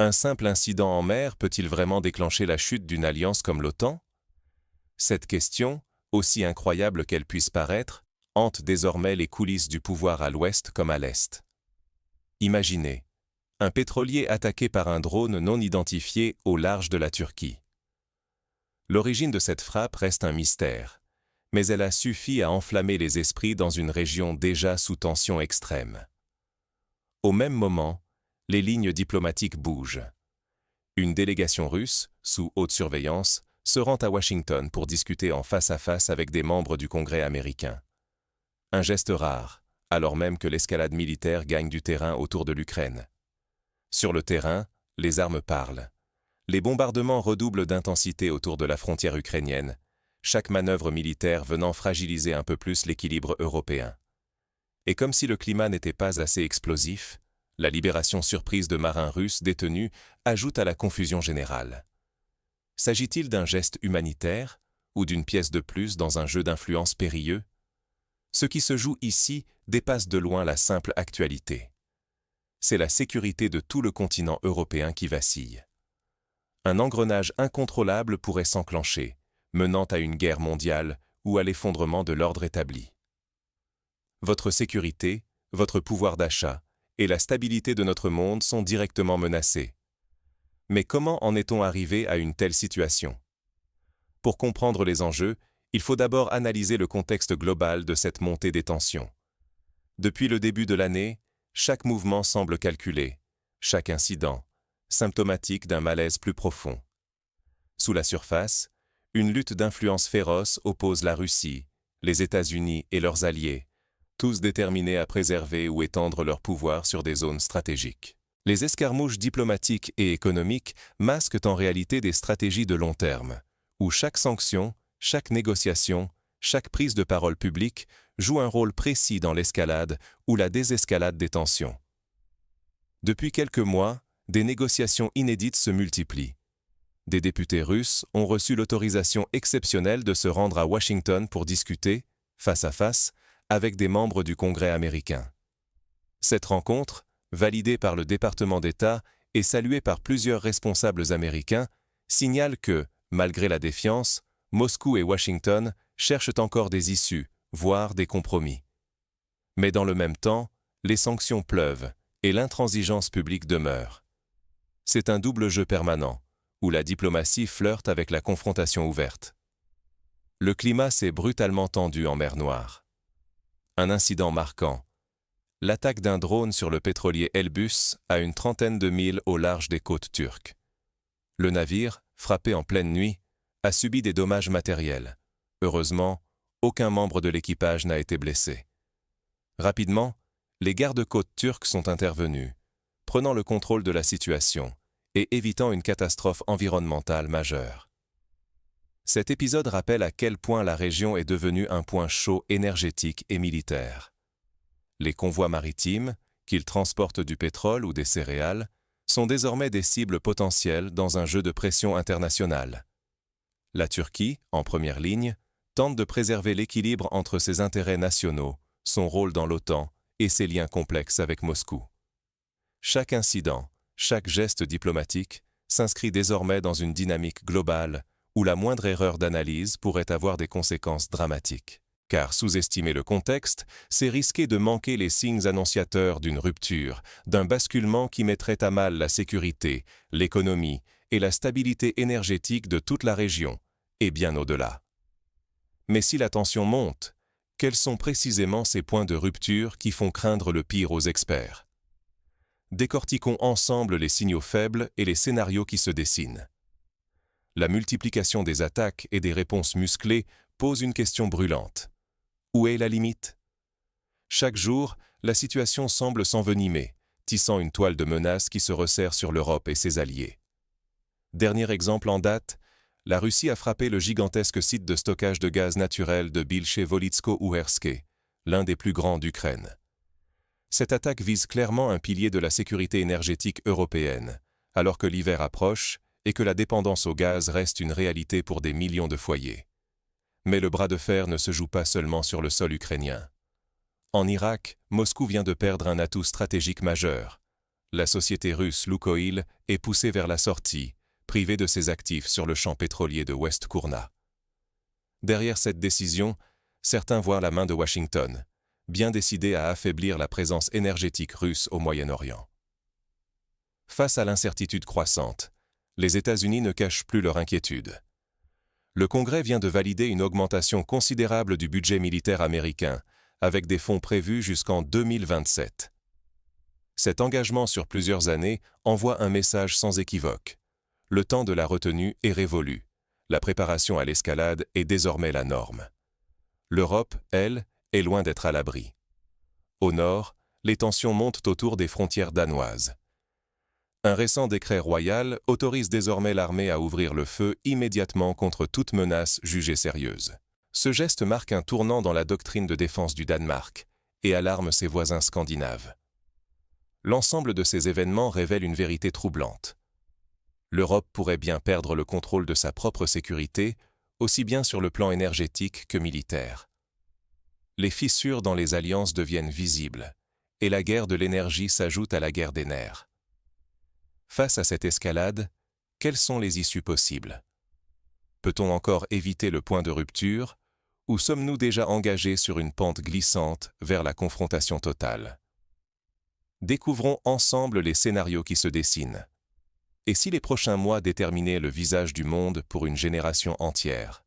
Un simple incident en mer peut-il vraiment déclencher la chute d'une alliance comme l'OTAN? Cette question, aussi incroyable qu'elle puisse paraître, hante désormais les coulisses du pouvoir à l'ouest comme à l'est. Imaginez, un pétrolier attaqué par un drone non identifié au large de la Turquie. L'origine de cette frappe reste un mystère, mais elle a suffi à enflammer les esprits dans une région déjà sous tension extrême. Au même moment, les lignes diplomatiques bougent. Une délégation russe, sous haute surveillance, se rend à Washington pour discuter en face à face avec des membres du Congrès américain. Un geste rare, alors même que l'escalade militaire gagne du terrain autour de l'Ukraine. Sur le terrain, les armes parlent. Les bombardements redoublent d'intensité autour de la frontière ukrainienne, chaque manœuvre militaire venant fragiliser un peu plus l'équilibre européen. Et comme si le climat n'était pas assez explosif, la libération surprise de marins russes détenus ajoute à la confusion générale. S'agit-il d'un geste humanitaire ou d'une pièce de plus dans un jeu d'influence périlleux? Ce qui se joue ici dépasse de loin la simple actualité. C'est la sécurité de tout le continent européen qui vacille. Un engrenage incontrôlable pourrait s'enclencher, menant à une guerre mondiale ou à l'effondrement de l'ordre établi. Votre sécurité, votre pouvoir d'achat et la stabilité de notre monde sont directement menacés. Mais comment en est-on arrivé à une telle situation? Pour comprendre les enjeux, il faut d'abord analyser le contexte global de cette montée des tensions. Depuis le début de l'année, chaque mouvement semble calculé, chaque incident, symptomatique d'un malaise plus profond. Sous la surface, une lutte d'influence féroce oppose la Russie, les États-Unis et leurs alliés, tous déterminés à préserver ou étendre leur pouvoir sur des zones stratégiques. Les escarmouches diplomatiques et économiques masquent en réalité des stratégies de long terme, où chaque sanction, chaque négociation, chaque prise de parole publique joue un rôle précis dans l'escalade ou la désescalade des tensions. Depuis quelques mois, des négociations inédites se multiplient. Des députés russes ont reçu l'autorisation exceptionnelle de se rendre à Washington pour discuter, face à face, avec des membres du Congrès américain. Cette rencontre, validée par le département d'État et saluée par plusieurs responsables américains, signale que, malgré la défiance, Moscou et Washington cherchent encore des issues, voire des compromis. Mais dans le même temps, les sanctions pleuvent et l'intransigeance publique demeure. C'est un double jeu permanent, où la diplomatie flirte avec la confrontation ouverte. Le climat s'est brutalement tendu en mer Noire. Un incident marquant. L'attaque d'un drone sur le pétrolier Elbus à une trentaine de milles au large des côtes turques. Le navire, frappé en pleine nuit, a subi des dommages matériels. Heureusement, aucun membre de l'équipage n'a été blessé. Rapidement, les gardes-côtes turcs sont intervenus, prenant le contrôle de la situation et évitant une catastrophe environnementale majeure. Cet épisode rappelle à quel point la région est devenue un point chaud énergétique et militaire. Les convois maritimes, qu'ils transportent du pétrole ou des céréales, sont désormais des cibles potentielles dans un jeu de pression internationale. La Turquie, en première ligne, tente de préserver l'équilibre entre ses intérêts nationaux, son rôle dans l'OTAN et ses liens complexes avec Moscou. Chaque incident, chaque geste diplomatique s'inscrit désormais dans une dynamique globale où la moindre erreur d'analyse pourrait avoir des conséquences dramatiques. Car sous-estimer le contexte, c'est risquer de manquer les signes annonciateurs d'une rupture, d'un basculement qui mettrait à mal la sécurité, l'économie et la stabilité énergétique de toute la région, et bien au-delà. Mais si la tension monte, quels sont précisément ces points de rupture qui font craindre le pire aux experts? Décortiquons ensemble les signaux faibles et les scénarios qui se dessinent. La multiplication des attaques et des réponses musclées pose une question brûlante. Où est la limite? Chaque jour, la situation semble s'envenimer, tissant une toile de menaces qui se resserre sur l'Europe et ses alliés. Dernier exemple en date, la Russie a frappé le gigantesque site de stockage de gaz naturel de Bilche-Volitsko-Uhersky, l'un des plus grands d'Ukraine. Cette attaque vise clairement un pilier de la sécurité énergétique européenne, alors que l'hiver approche et que la dépendance au gaz reste une réalité pour des millions de foyers. Mais le bras de fer ne se joue pas seulement sur le sol ukrainien. En Irak, Moscou vient de perdre un atout stratégique majeur, la société russe Lukoil est poussée vers la sortie, privée de ses actifs sur le champ pétrolier de West Kourna. Derrière cette décision, certains voient la main de Washington, bien décidé à affaiblir la présence énergétique russe au Moyen-Orient. Face à l'incertitude croissante, les États-Unis ne cachent plus leur inquiétude. Le Congrès vient de valider une augmentation considérable du budget militaire américain, avec des fonds prévus jusqu'en 2027. Cet engagement sur plusieurs années envoie un message sans équivoque. Le temps de la retenue est révolu. La préparation à l'escalade est désormais la norme. L'Europe, elle, est loin d'être à l'abri. Au nord, les tensions montent autour des frontières danoises. Un récent décret royal autorise désormais l'armée à ouvrir le feu immédiatement contre toute menace jugée sérieuse. Ce geste marque un tournant dans la doctrine de défense du Danemark et alarme ses voisins scandinaves. L'ensemble de ces événements révèle une vérité troublante. L'Europe pourrait bien perdre le contrôle de sa propre sécurité, aussi bien sur le plan énergétique que militaire. Les fissures dans les alliances deviennent visibles, et la guerre de l'énergie s'ajoute à la guerre des nerfs. Face à cette escalade, quelles sont les issues possibles? Peut-on encore éviter le point de rupture, ou sommes-nous déjà engagés sur une pente glissante vers la confrontation totale? Découvrons ensemble les scénarios qui se dessinent. Et si les prochains mois déterminaient le visage du monde pour une génération entière?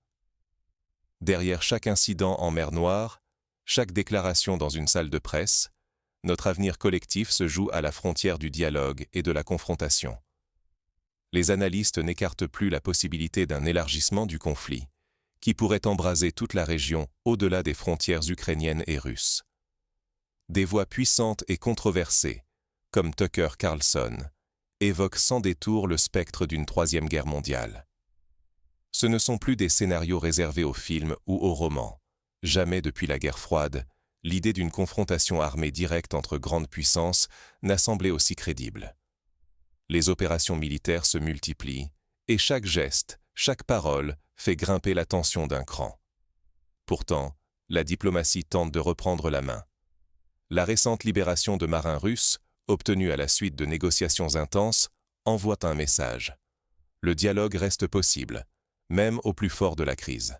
Derrière chaque incident en mer Noire, chaque déclaration dans une salle de presse, notre avenir collectif se joue à la frontière du dialogue et de la confrontation. Les analystes n'écartent plus la possibilité d'un élargissement du conflit, qui pourrait embraser toute la région au-delà des frontières ukrainiennes et russes. Des voix puissantes et controversées, comme Tucker Carlson, évoquent sans détour le spectre d'une troisième guerre mondiale. Ce ne sont plus des scénarios réservés aux films ou aux romans. Jamais depuis la guerre froide, l'idée d'une confrontation armée directe entre grandes puissances n'a semblé aussi crédible. Les opérations militaires se multiplient, et chaque geste, chaque parole fait grimper la tension d'un cran. Pourtant, la diplomatie tente de reprendre la main. La récente libération de marins russes, obtenue à la suite de négociations intenses, envoie un message. Le dialogue reste possible, même au plus fort de la crise.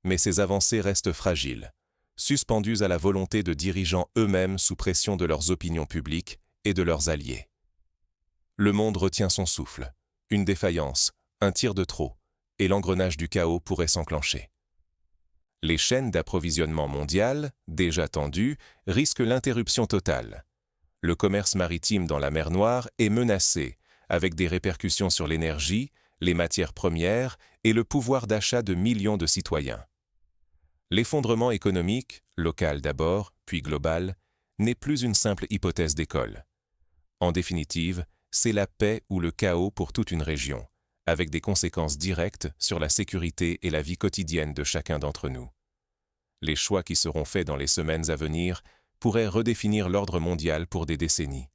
Mais ces avancées restent fragiles, suspendues à la volonté de dirigeants eux-mêmes sous pression de leurs opinions publiques et de leurs alliés. Le monde retient son souffle. Une défaillance, un tir de trop, et l'engrenage du chaos pourrait s'enclencher. Les chaînes d'approvisionnement mondiales, déjà tendues, risquent l'interruption totale. Le commerce maritime dans la mer Noire est menacé, avec des répercussions sur l'énergie, les matières premières et le pouvoir d'achat de millions de citoyens. L'effondrement économique, local d'abord, puis global, n'est plus une simple hypothèse d'école. En définitive, c'est la paix ou le chaos pour toute une région, avec des conséquences directes sur la sécurité et la vie quotidienne de chacun d'entre nous. Les choix qui seront faits dans les semaines à venir pourraient redéfinir l'ordre mondial pour des décennies.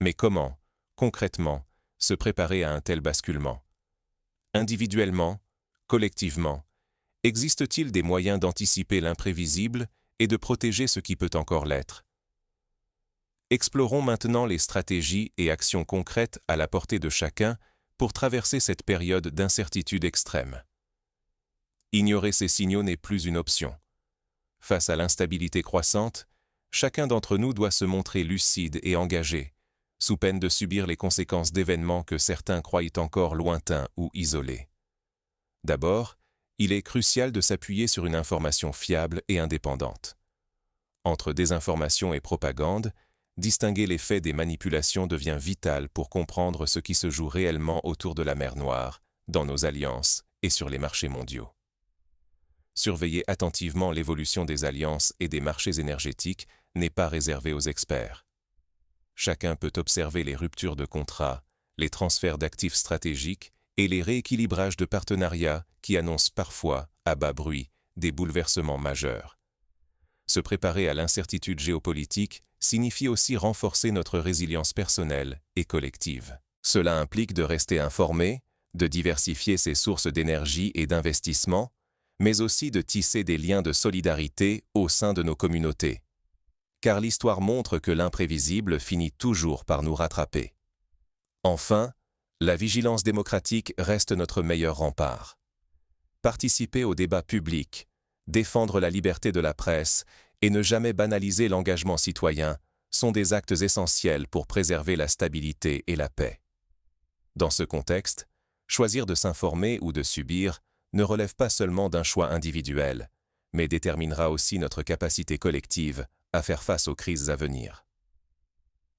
Mais comment, concrètement, se préparer à un tel basculement? Individuellement, collectivement, existe-t-il des moyens d'anticiper l'imprévisible et de protéger ce qui peut encore l'être? Explorons maintenant les stratégies et actions concrètes à la portée de chacun pour traverser cette période d'incertitude extrême. Ignorer ces signaux n'est plus une option. Face à l'instabilité croissante, chacun d'entre nous doit se montrer lucide et engagé, sous peine de subir les conséquences d'événements que certains croient encore lointains ou isolés. D'abord, il est crucial de s'appuyer sur une information fiable et indépendante. Entre désinformation et propagande, distinguer les faits des manipulations devient vital pour comprendre ce qui se joue réellement autour de la mer Noire, dans nos alliances et sur les marchés mondiaux. Surveiller attentivement l'évolution des alliances et des marchés énergétiques n'est pas réservé aux experts. Chacun peut observer les ruptures de contrats, les transferts d'actifs stratégiques et les rééquilibrages de partenariats qui annoncent parfois, à bas bruit, des bouleversements majeurs. Se préparer à l'incertitude géopolitique signifie aussi renforcer notre résilience personnelle et collective. Cela implique de rester informé, de diversifier ses sources d'énergie et d'investissement, mais aussi de tisser des liens de solidarité au sein de nos communautés. car l'histoire montre que l'imprévisible finit toujours par nous rattraper. Enfin, la vigilance démocratique reste notre meilleur rempart. Participer au débat public, défendre la liberté de la presse et ne jamais banaliser l'engagement citoyen sont des actes essentiels pour préserver la stabilité et la paix. Dans ce contexte, choisir de s'informer ou de subir ne relève pas seulement d'un choix individuel, mais déterminera aussi notre capacité collective à faire face aux crises à venir.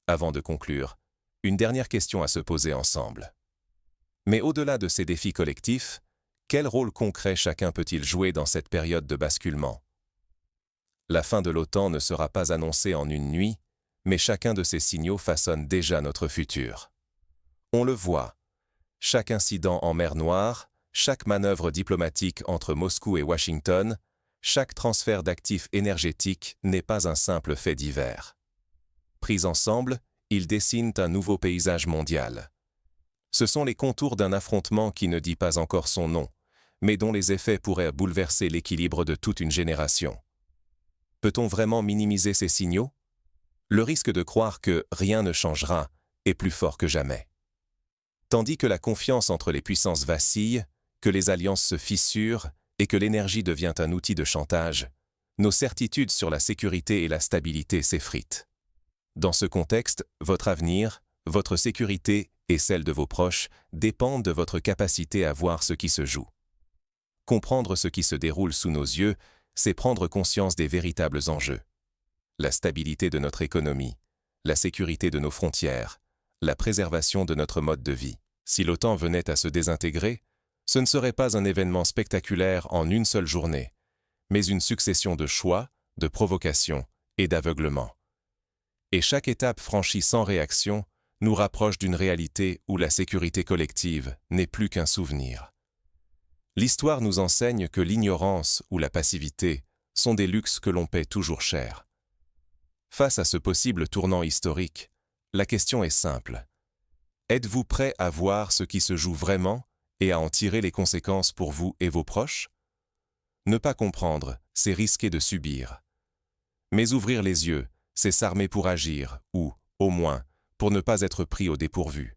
Avant de conclure, une dernière question à se poser ensemble. Mais au-delà de ces défis collectifs, quel rôle concret chacun peut-il jouer dans cette période de basculement? La fin de l'OTAN ne sera pas annoncée en une nuit, mais chacun de ces signaux façonne déjà notre futur. On le voit, chaque incident en mer Noire, chaque manœuvre diplomatique entre Moscou et Washington, chaque transfert d'actifs énergétiques n'est pas un simple fait divers. Pris ensemble, ils dessinent un nouveau paysage mondial. Ce sont les contours d'un affrontement qui ne dit pas encore son nom, mais dont les effets pourraient bouleverser l'équilibre de toute une génération. Peut-on vraiment minimiser ces signaux? Le risque de croire que rien ne changera est plus fort que jamais. Tandis que la confiance entre les puissances vacille, que les alliances se fissurent et que l'énergie devient un outil de chantage, nos certitudes sur la sécurité et la stabilité s'effritent. Dans ce contexte, votre avenir, votre sécurité et celle de vos proches dépendent de votre capacité à voir ce qui se joue. Comprendre ce qui se déroule sous nos yeux, c'est prendre conscience des véritables enjeux. La stabilité de notre économie, la sécurité de nos frontières, la préservation de notre mode de vie. Si l'OTAN venait à se désintégrer, ce ne serait pas un événement spectaculaire en une seule journée, mais une succession de choix, de provocations et d'aveuglements. Et chaque étape franchie sans réaction nous rapproche d'une réalité où la sécurité collective n'est plus qu'un souvenir. L'histoire nous enseigne que l'ignorance ou la passivité sont des luxes que l'on paie toujours cher. Face à ce possible tournant historique, la question est simple. Êtes-vous prêt à voir ce qui se joue vraiment et à en tirer les conséquences pour vous et vos proches? Ne pas comprendre, c'est risquer de subir. Mais ouvrir les yeux, c'est s'armer pour agir ou, au moins, pour ne pas être pris au dépourvu.